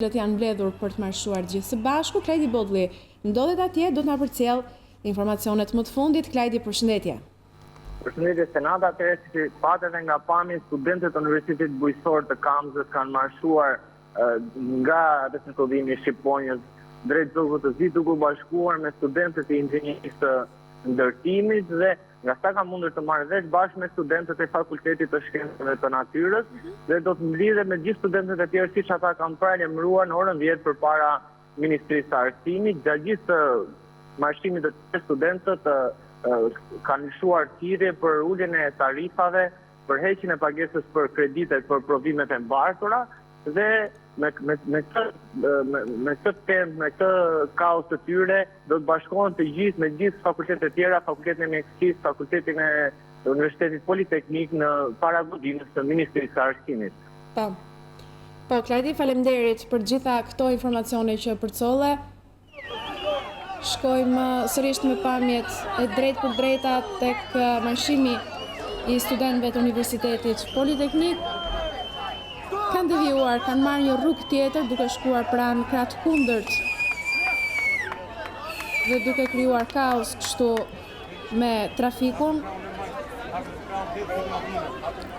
janë mbledhur për të marshuar gjithë së bashku. Klajdi Bodlli ndodhet atje, do të na përcjell informacionet më të fundit. Klajdi, përshëndetje. Përshëndetje Senata, atëherë si patet nga pamje, studentët e Universitetit Bujqësor të Kamzës kanë marshuar nga rrethinkodhimi i Shqiponjës drejt ZVT-s duke u bashkuar me studentët e inxhinierisë të ndërtimit dhe nga sa kam mundur të marrë vesh bashkë me studentët e Fakultetit të Shkencave të Natyrës dhe do të mblidhe me gjithë studentët e tjerë siç ata kanë paralajmëruar në orën 10 përpara Ministrisë së Arsimit. Gjatë gjithë marshimit të studentët kanë lëshuar thirrje për uljen e tarifave, për heqjen e pagesës për kreditet për provimet e mbartura dhe me këtë kaos të tyre do të bashkohen të gjithë me gjithë fakultetet e tjera, fakultetin e mjekësisë, fakultetin e Universitetit Politeknik në paragodinës të Ministrisë së Arsimit. Po, Klajdi, faleminderit për gjitha këto informacione që përcolle. Shkojmë sërish me pamjet e drejt për drejta tek marshimi i studentëve të Universitetit Politeknik. Kanë devijuar, kanë marrë një rrugë tjetër duke shkuar pranë krahut kundërt dhe duke krijuar kaos kështu me trafikun.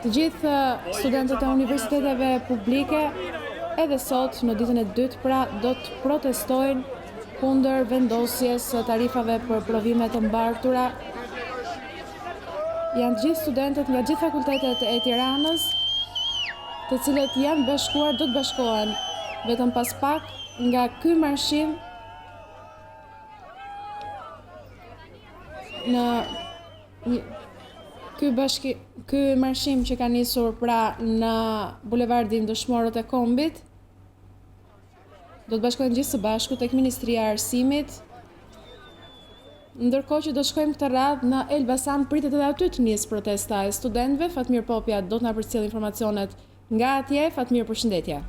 Të gjithë studentët e universiteteve publike edhe sot në ditën e dytë pra do të protestojnë kundër vendosjes së tarifave për provimet e mbartura. Janë të gjithë studentët nga gjithë fakultetet e Tiranës, të cilët janë bashkuar, do të bashkohen vetëm pas pak nga ky marshim ky marshim që ka nisur pra në bulevardin Dëshmorët e Kombit. Do të bashkohen gjithë së bashku tek Ministria e Arsimit. Ndërkohë që do shkojmë këtë radhë në Elbasan, pritet edhe aty të nisë protesta e studentëve. Fatmir Popja do të na përcjell informacionet nga atje. Fatmir, përshëndetje.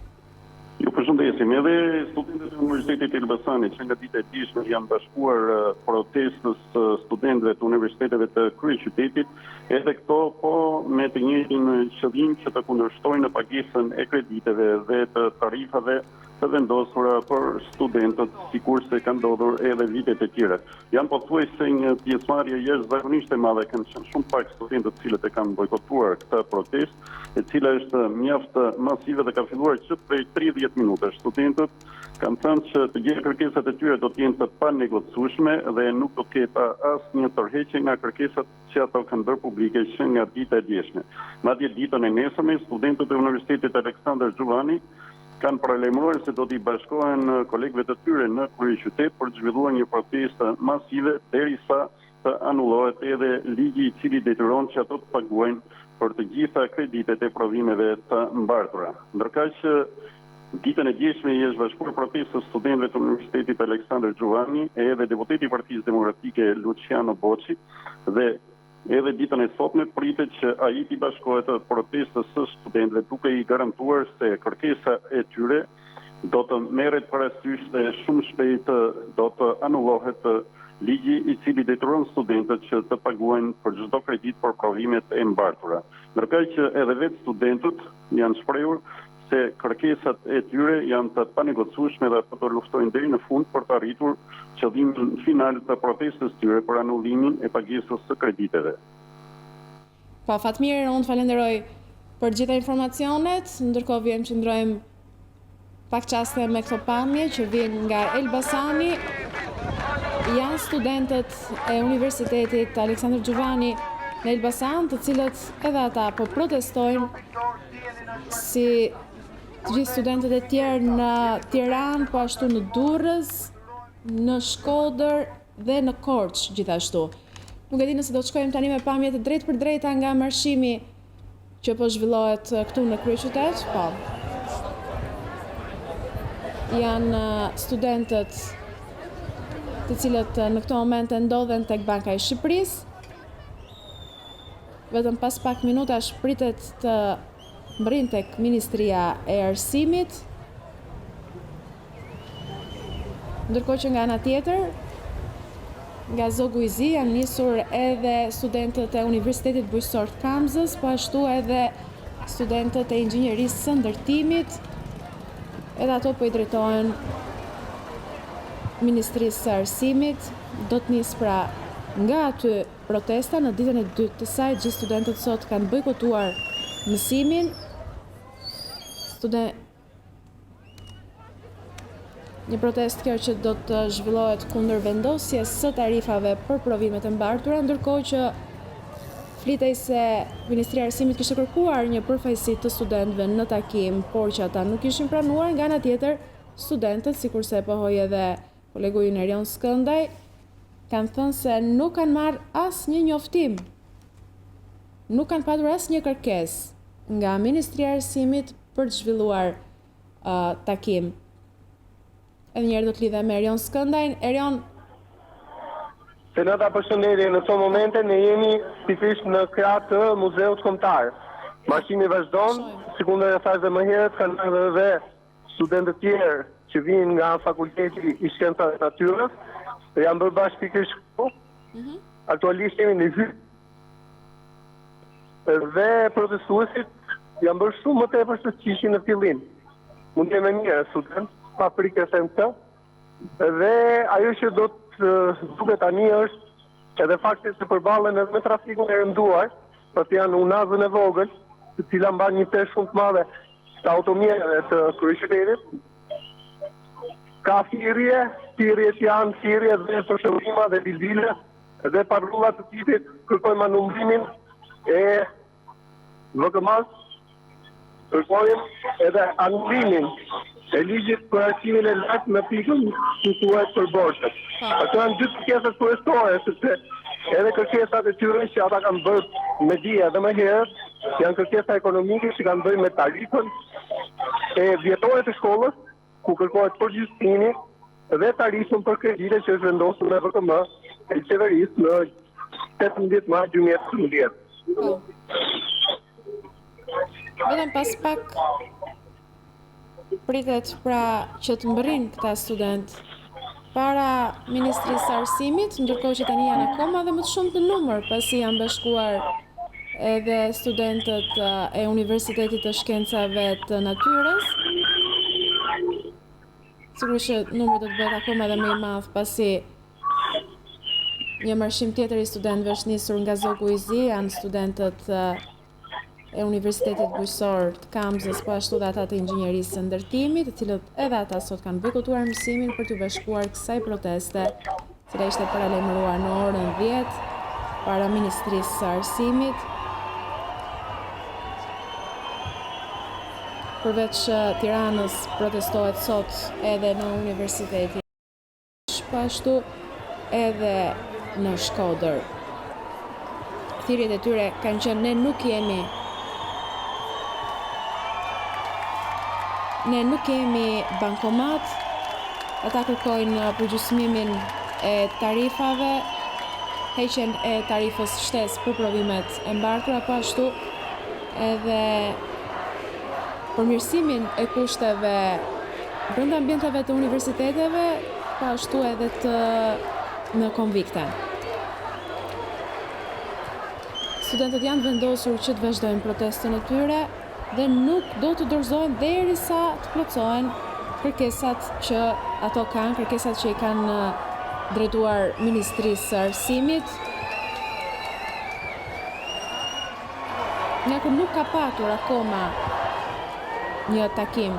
Ju përshëndesim. Edhe studentët e Universitetit të Elbasanit që nga dita e dishme janë bashkuar protestës studentëve të universiteteve të kryeqytetit, edhe këto po me të njëjtin qëllim që të kundërshtojnë pagesën e krediteve dhe të tarifave të vendosura për studentët, sikurse kanë ndodhur edhe vitet e tjera. Janë pothuajse një pjesëmarrje jashtëzakonisht e madhe, kanë qenë shumë pak studentët të cilët e kanë bojkotuar këtë protestë, e cila është mjaft masive dhe ka filluar që prej 30 minutash. Studentët kanë thënë që të gjitha kërkesat e tyre do të jenë të panegociueshme dhe nuk do të ketë asnjë tërheqje nga kërkesat që ato kanë bërë publike që nga dita e djeshme. Madje ditën e nesërme, studentët e Universitetit Aleksandër Xhuvani kanë paralajmëruar se do t'i bashkohen kolegëve të tyre në kryeqytet për të zhvilluar një protestë masive derisa të anullohet edhe ligji i cili detyron që ato të paguajnë për të gjitha kreditet e provimeve të mbartura. Ndërkaq që ditën e djeshme i është bashkuar protestës studentëve të Universitetit Aleksandër Xhuvani edhe deputeti i Partisë Demokratike Luciano Boçi dhe edhe ditën e sotme pritet që ai t'i bashkohet protestës së studentëve duke i garantuar se kërkesa e tyre do të merret parasysh dhe shumë shpejt do të anullohet ligji i cili detyron studentët që të paguajnë për çdo kredit për provimet e mbartura. Ndërkaq që edhe vetë studentët janë shprehur se kërkesat e tyre janë të panegociueshme dhe do luftojnë deri në fund për të arritur qëllimin final të protestës tyre për anullimin e pagesës së krediteve. Po, Fatmir, unë falenderoj për gjitha informacionet, ndërkohë vjen qëndrojmë pak qaste me këto pamje që vjen nga Elbasani. Janë studentët e Universitetit Aleksandër Xhuvani në Elbasan, të cilët edhe ata po protestojnë si të gjithë studentët e tjerë në Tiranë, po ashtu në Durrës, në Shkodër dhe në Korçë gjithashtu. Nuk e di nëse do të shkojmë tani me pamje të drejt për drejta nga marshimi që po zhvillohet këtu në kryeqytet. Po. Janë studentët të cilët në këto momente ndodhen tek Banka e Shqipërisë. Vetëm pas pak minutash pritet të mbërrin tek Ministria e Arsimit. Ndërkohë që nga ana tjetër, nga zogu i zi janë nisur edhe studentët e Universitetit Bujqësor të Kamzës, po ashtu edhe studentët e inxhinierisë së ndërtimit, edhe ato po I drejtohen Ministrisë së Arsimit. Do të nis pra nga aty protesta në ditën e dytë të saj. Gjithë studentët sot kanë bojkotuar mësimin. Një protestë kjo që do të zhvillohet kundër vendosjes së tarifave për provimet e bartura, ndërkohë që flitej se Ministria e Arsimit kishte kërkuar një përfaqësi të studentëve në takim, por që ata nuk ishin pranuar. Nga ana tjetër, studentët, sikurse e pohoi edhe kolegu ynë Erion Skëndaj, kanë thënë se nuk kanë marrë asnjë njoftim, nuk kanë patur asnjë kërkesë nga Ministria e Arsimit për të zhvilluar takim. Edhe njerë do të lidhe me Erion Skëndajn. Erion. Senata, përshëndetje, në këto momente ne jemi pikërisht në krah të muzeut kombëtar. Marshimi vazhdon, sikundër e thash dhe më herët, kanë edhe studentë të tjerë që vinë nga fakulteti I shkencave të natyrës, janë bërë bashkë pikërisht këtu. Aktualisht jemi në hyjë. Dhe protestuesit janë bërë shumë më tepër se ç'ishin në fillim. Mund të jenë mirë student, pa frikë se këtë. Dhe ajo që do të duket tani është edhe fakti se përballen edhe me trafikun e rënduar, pasi janë unazën e vogël, të cila mban një peshë shumë të madhe të automjeteve të kryeqytetit. Ka thirrjet janë thirrje dhe përshëndima dhe bildile dhe parrulla të tipit kërkojmë anullimin e VKM-s, kërkojmë edhe anullimin e ligjit për arsimin e lartë në pikën ku thuhet për borxhet. Ato janë dy kërkesat kryesore, sepse edhe kërkesat e tyre që ata kanë bërë me dije dhe më herët, janë kërkesa ekonomike që kanë bërë me tarifën e vjetore të shkollës, ku kërkohet përgjithësimi dhe tarifën për kredite që është vendosur me VKM e qeverisë në 18 mars 2018. Vetëm pas pak pritet pra që të mbërrin këta student para Ministrisë së Arsimit, ndërkohë që tani janë akoma dhe më të shumë të numër, pasi janë bashkuar edhe studentët e Universitetit të Shkencave të Natyrës. Sigurisht që numri do të bëhet akoma edhe më I madh, pasi një marshim tjetër I studentëve është nisur nga zogu I Zi, janë studentët e Universitetit Bujqësor të Kamzës, po ashtu dhe ata të inxhinierisë së ndërtimit, të cilët edhe ata sot kanë bojkotuar mësimin për të bashkuar kësaj proteste, cila ishte paralajmëruar në orën 10 para Ministrisë së Arsimit. Përveç Tiranës protestohet sot edhe në Universitetin, po ashtu edhe në Shkodër. Thirrjet e tyre kanë qenë ne nuk kemi bankomat, ata kërkojnë përgjysmimin e tarifave, heqjen e tarifës shtesë për provimet e bartura, po ashtu edhe përmirësimin e kushteve brenda ambienteve të universiteteve, po ashtu edhe në konvikte. Studentët janë vendosur që të vazhdojnë protestën e tyre dhe nuk do të dorëzohen derisa të plotësohen kërkesat që ato kanë, kërkesat që I kanë drejtuar Ministrisë së Arsimit. Nga kur nuk ka patur akoma një takim.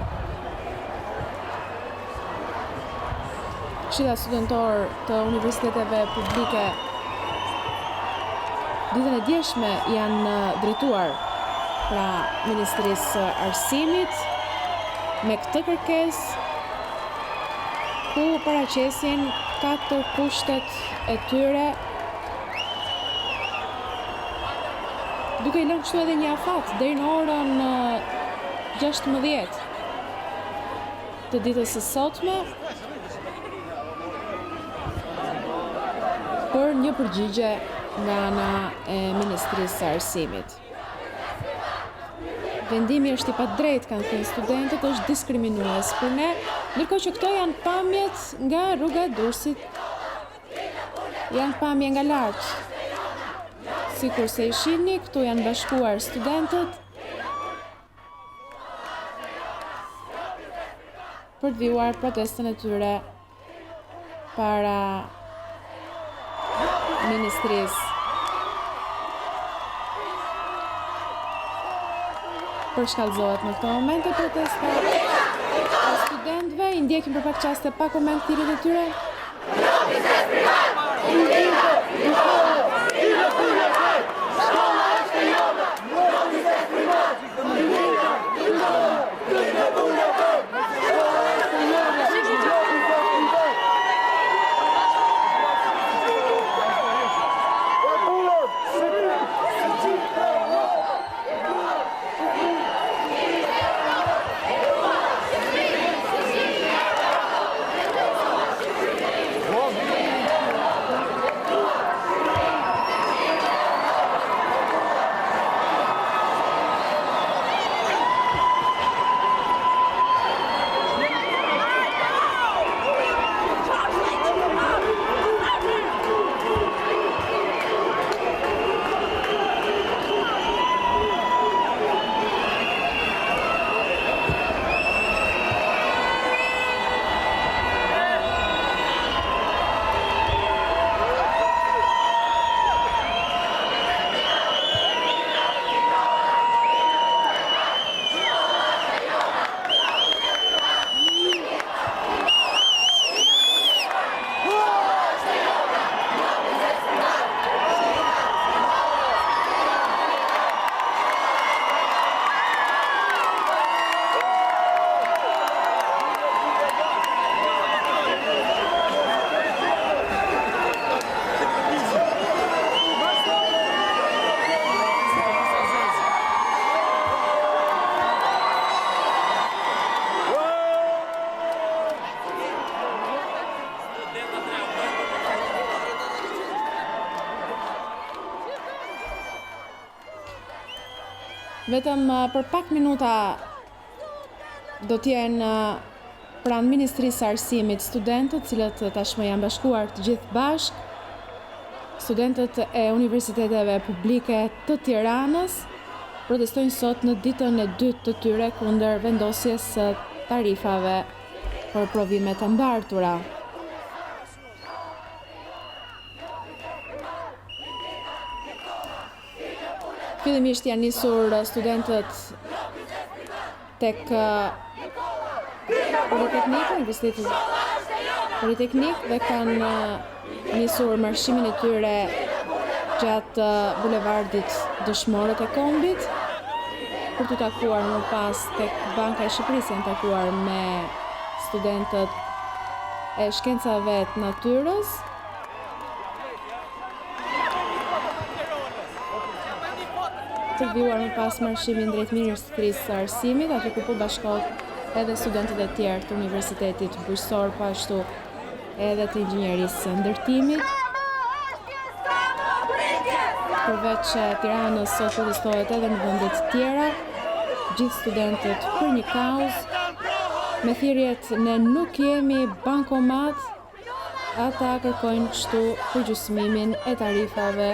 Këshilla studentor të universiteteve publike ditën e djeshme janë drejtuar pra Ministrisë së Arsimit me këtë kërkesë, ku paraqesin 4 kushtet e tyre, duke I lënë kështu edhe një afat deri në orën 16 të ditës së sotme për një përgjigje nga ana e Ministrisë së Arsimit. Vendimi është I padrejtë, kanë thënë studentët, është diskriminues për ne, ndërkohë që këto janë pamjet nga rruga e Durrësit, janë pamje nga lart. Sikur se I shihni, këtu janë bashkuar studentët. për të vijuar protestën e tyre para Ministrisë. Përshkallëzohet në këto momente protesta e studentëve, i ndjekim për pak qaste pa koment thirrjet e tyre. Vetëm për pak minuta do t'jenë pranë Ministrisë së Arsimit studentët, cilët tashmë janë bashkuar të gjithë bashk, studentët e universiteteve publike të Tiranës protestojnë sot në ditën e dytë të tyre kundër vendosjes së tarifave për provimet e mbartura. Fillimisht janë nisur studentët tek Politekniku, Universiteti Politeknik, dhe kanë nisur marshimin e tyre gjatë bulevardit Dëshmorët e Kombit për të takuar më pas tek Banka e Shqipërisë, janë takuar me studentët e shkencave të natyrës. Të vijuar më pas marshimin drejt Ministrisë së Arsimit, aty ku po bashkohet edhe studentët e tjerë të Universitetit Bujqësor, po ashtu edhe të inxhinierisë së ndërtimit. Përveç Tiranës, sot protestohet edhe në vende të tjera, gjithë studentët për një kauzë, me thirrjet "Ne nuk jemi bankomat", ata kërkojnë kështu përgjysmimin e tarifave,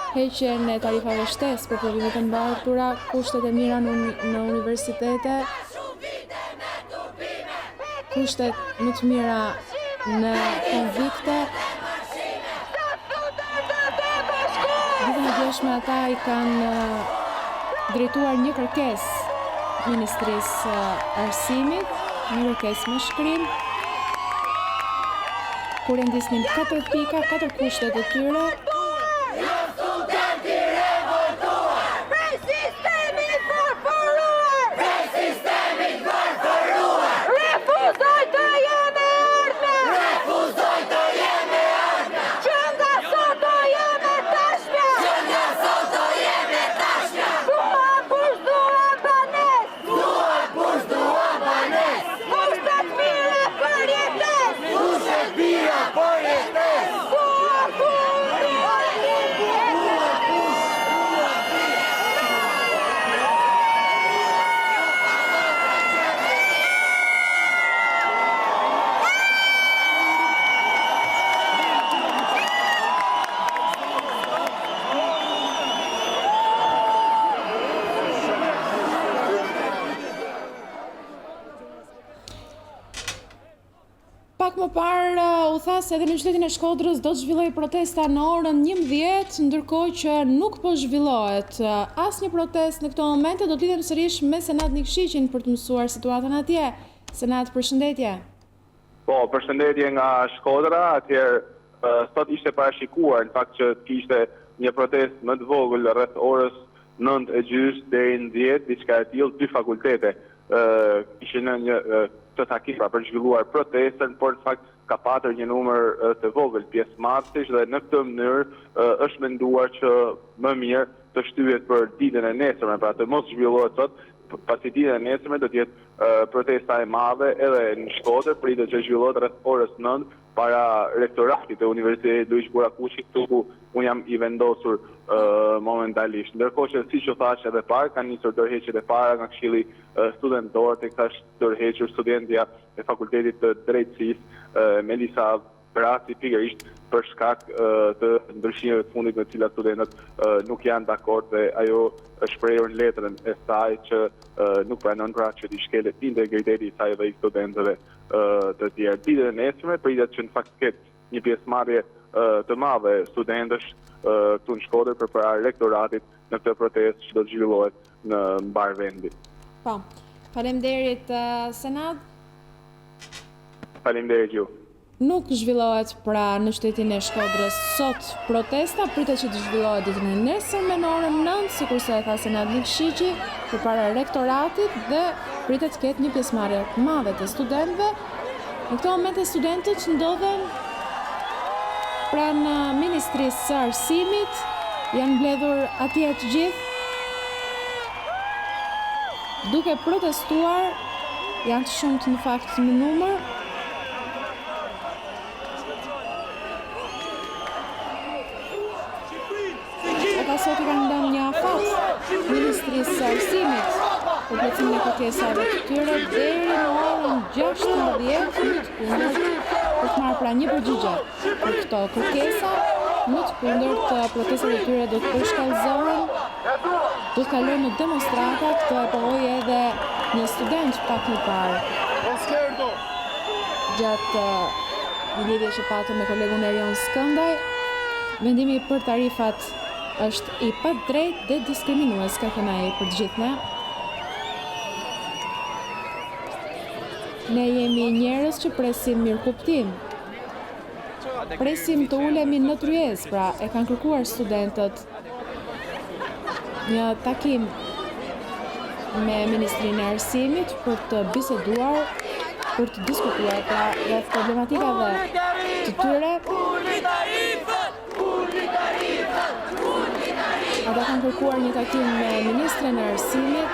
heqjen e tarifave shtesë për provimet e mbartura, kushtet e mira në universitete, kushtet më të mira në konvikte. Ditën e djeshme ata i kanë drejtuar një kërkesë Ministrisë së Arsimit, një kërkesë me shkrim, kur e ndisnin 4 pika, 4 kushtet e tyre. pak më parë u tha se edhe në qytetin e Shkodrës do të zhvillojë protesta në orën 11, ndërkohë që nuk po zhvillohet asnjë protestë në këto momente. Do të lidhem sërish me Senat Nikëshiqin për të mësuar situatën atje. Senat, përshëndetje. Po, përshëndetje nga Shkodra, atëherë sot ishte parashikuar në fakt që kishte një protestë më të vogël rreth orës 9:30 deri në 10, diçka e tillë, 2 fakultete kishin një të takim për zhvilluar protestën, por në fakt ka patur një numër të vogël pjesëmarrësh dhe në këtë mënyrë është menduar që më mirë të shtyhet për ditën e nesërme, pra të mos zhvillohet sot, pasi ditën e nesërme do të jetë protesta e madhe edhe në Shkodër, pritet që zhvillohet rreth orës 9 para rektoratit e Universitetit Luiq Burakuqi, këtu ku unë jam i vendosur momentalisht. Ndërkohë që siç u thash edhe parë, kanë nisur dorëheqjet e para nga Këshilli Studentor, tek tash dorëhequr studentja e Fakultetit të Drejtësisë me disa Braci, pikërisht për shkak të ndryshimeve të fundit me të cilat studentët nuk janë dakord dhe ajo është shprehur në letrën e saj që nuk pranon pra që t'i shkelet integriteti i saj dhe i studentëve të tjerë. Ditën e nesërme pritet që në fakt ketë një pjesëmarrje të madhe studentësh këtu në Shkodër përpara rektoratit në këtë protestë që do të zhvillohet në mbar vendit. Po. Faleminderit Senat. Faleminderit ju. Nuk zhvillohet pra në qytetin e Shkodrës sot protesta, pritet që të zhvillohet ditën e nesërme në orën 9, sikurse e tha Senat Nikëshiqi, përpara rektoratit dhe pritet të ketë një pjesëmarrje të madhe të studentëve. Në këto momente studentët ndodhen pranë Ministrisë së Arsimit, janë mbledhur atje të gjithë duke protestuar, janë të shumtë në fakt në numër. Sot i kanë dhënë një afat Ministrisë së Arsimit për plotësimin e kërkesave të tyre deri në orën 16:00 për të marrë pra një përgjigje për këto kërkesa. Më të kundërt protestat e tyre do të përshkallëzohen, do të kalojnë në demonstrata, këtë e pohoi edhe një student pak më parë. Gjatë një lidhje që patëm me kolegun Erion Skëndaj, vendimi për tarifat është i padrejtë dhe diskriminues, ka thënë ai për të gjithë ne. Ne jemi njerëz që presim mirëkuptim. Presim të ulemi në tryezë, pra e kanë kërkuar studentët një takim me Ministrinë e Arsimit për të biseduar, për të diskutuar pra rreth problematikave të tyre. Ata kanë kërkuar një takim me Ministrën e Arsimit,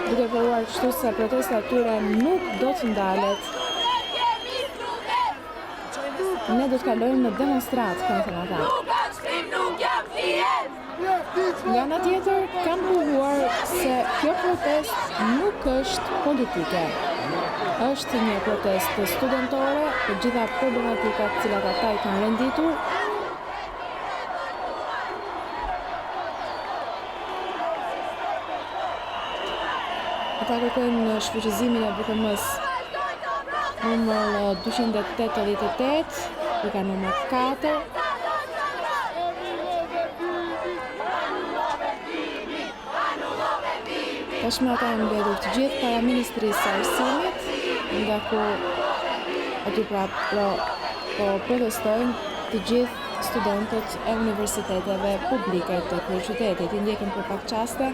duke përuar kështu se protesta tyre nuk do të ndalet. Ne do të kalojmë në demonstrat, kanë thënë ata. Nga ana tjetër, kanë pohuar se kjo protestë nuk është politike. Është një protestë studentore për gjitha problematikat të cilat ata i kanë renditur. Ata kërkojnë në shfuqizimin e VKM-s numër 288, ka numër 4. Tashmë ata janë mbledhur të gjithë para Ministrisë së Arsimit, nga ku aty pra po protestojnë të gjithë studentët e universiteteve publike të kryeqytetit. I ndjekim për pak çaste.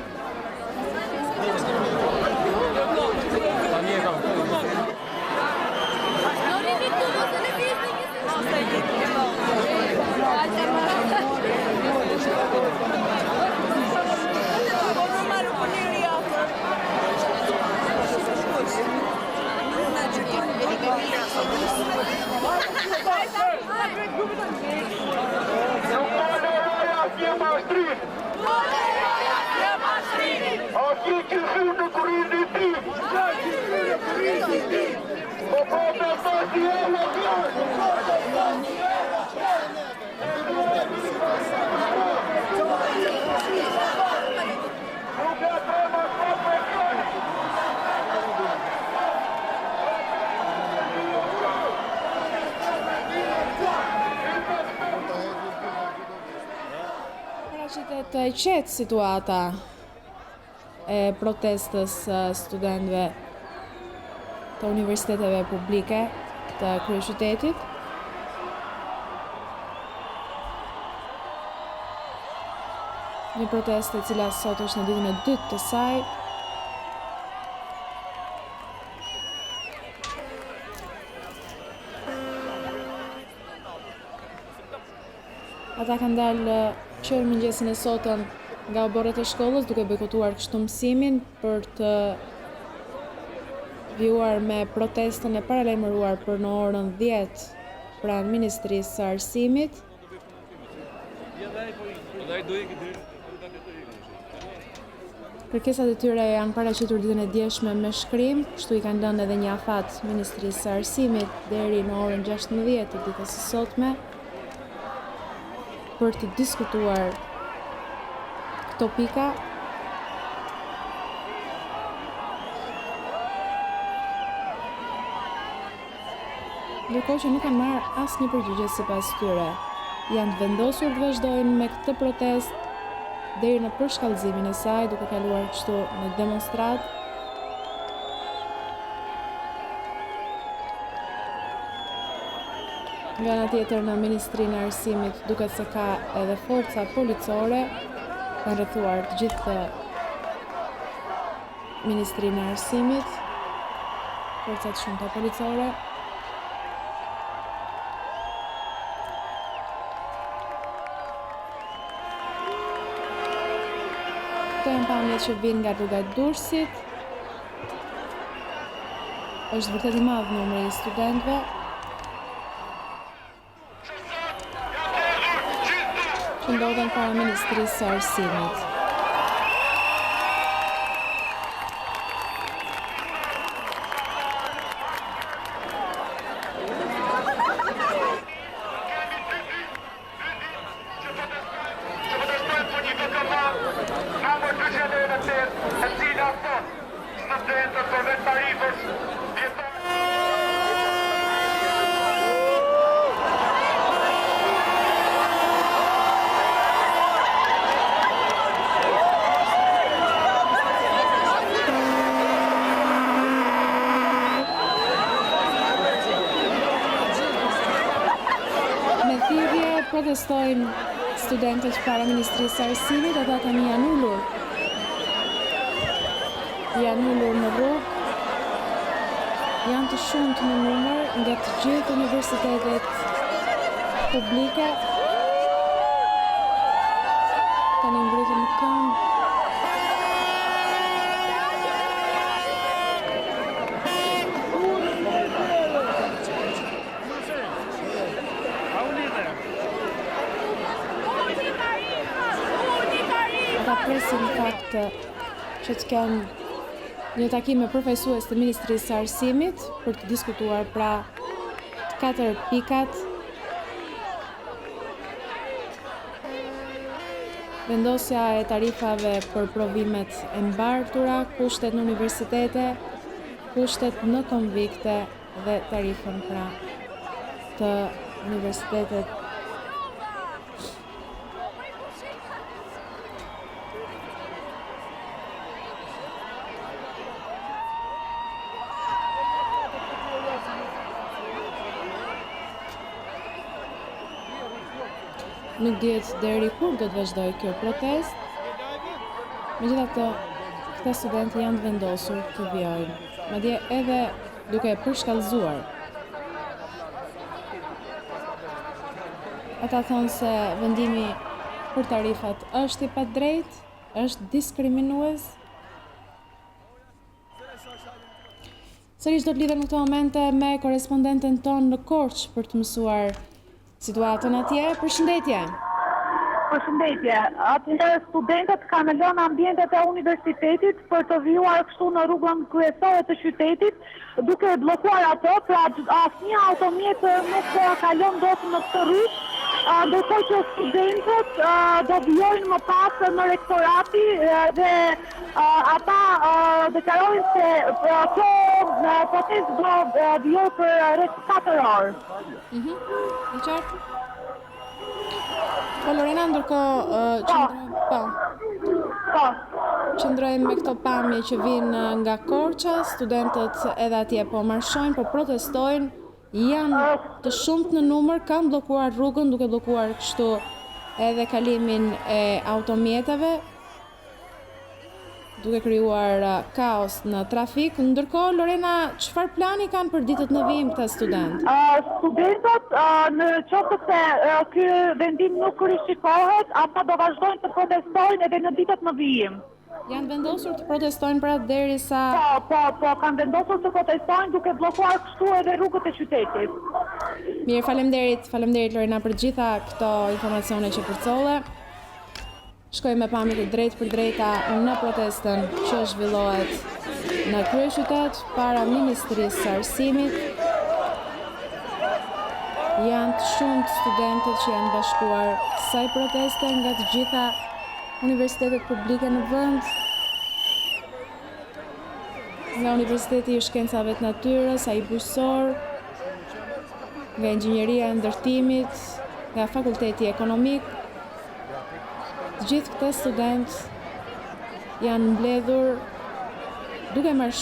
të e qetë situata e protestës studentëve të universiteteve publike të kryeqytetit. Një protestë e cila sot është në ditën e dytë të saj. Ata kanë dalë qërë mëngjesin e sotën nga oborret e shkollës duke bojkotuar kështu mësimin për të vjuar me protestën e paralajmëruar për në orën 10 pranë Ministrisë së Arsimit. Kërkesat e tyre janë paraqitur ditën e djeshme me shkrim, kështu i kanë lënë edhe një afat Ministrisë së Arsimit deri në orën 16 të ditës së sotme për të diskutuar këto pika. Ndërkohë që nuk kanë marrë asnjë përgjigje sipas tyre. Janë të vendosur të vazhdojnë me këtë protestë deri në përshkallëzimin e saj, duke kaluar kështu në demonstrat. Nga ana tjetër në Ministrinë e Arsimit duket se ka edhe forca policore, kanë rrethuar të gjithë Ministrinë e Arsimit, forca të shumta policore. Këto janë pamjet që vinë nga rruga e Durrësit. Është vërtet i madh numri i studentëve. Që ndodhen para Ministrisë së Arsimit. Protestojnë studentët para Ministrisë së Arsimit, ata tani janë ulur në rrugë, janë të shumtë në numër nga të gjithë universitetet publike, tani ngritën në këmbë. Presin në fakt që të kenë një takim me përfaqësues të Ministrisë së Arsimit për të diskutuar pra të 4 pikat. Vendosja e tarifave për provimet e bartura, kushtet në universitete, kushtet në konvikte dhe tarifën pra të universitetet. Nuk dihet deri kur do të vazhdojë kjo protestë. Megjithatë, këta studentë janë vendosur të vjojnë, madje edhe duke përshkallëzuar. Ata thonë se vendimi për tarifat është i padrejtë, është diskriminues. Sërish do të lidhem në këto momente me korespondenten tonë në Korçë për të mësuar situatën atje. Përshëndetje. Përshëndetje. Atëherë studentët kanë lënë ambientet e universitetit për të vjuar kështu në rrugën kryesore të qytetit, duke bllokuar ato, pra asnjë automjet nuk kalon dot në këtë rrugë. Ndërkohë që studentët do vjojnë më pas në rektorati dhe ata deklarojnë se kjo protestë do vjojë për rreth 4 orë. Në qartë? Po Lorena, ndërkohë Po. Po. Qëndrojmë me këto pamje që vinë nga Korça, studentët edhe atje po marshojnë, po protestojnë, janë të shumtë në numër, kanë bllokuar rrugën, duke bllokuar kështu edhe kalimin e automjeteve, duke krijuar kaos në trafik. Ndërkohë, Lorena, çfarë plani kanë për ditët në vijim këta studentë? Studentët, në qoftë se ky vendim nuk rishikohet, ata do vazhdojnë të protestojnë edhe në ditët në vijim. Janë vendosur të protestojnë pra derisa... Po, kanë vendosur të protestojnë duke bllokuar kështu edhe rrugët e qytetit. Mirë, faleminderit Lorena për gjitha këto informacione që përcolle. Shkojmë me pamje të drejtë për drejta në protestën që zhvillohet në kryeqytet para Ministrisë së Arsimit. Janë të shumtë studentët që janë bashkuar kësaj proteste nga të gjitha universitetet publike në vend, nga Universiteti i Shkencave të Natyrës, ai bujqësor, nga Inxhinieria e Ndërtimit, nga Fakulteti Ekonomik. Të gjithë këta studentë janë mbledhur duke marrë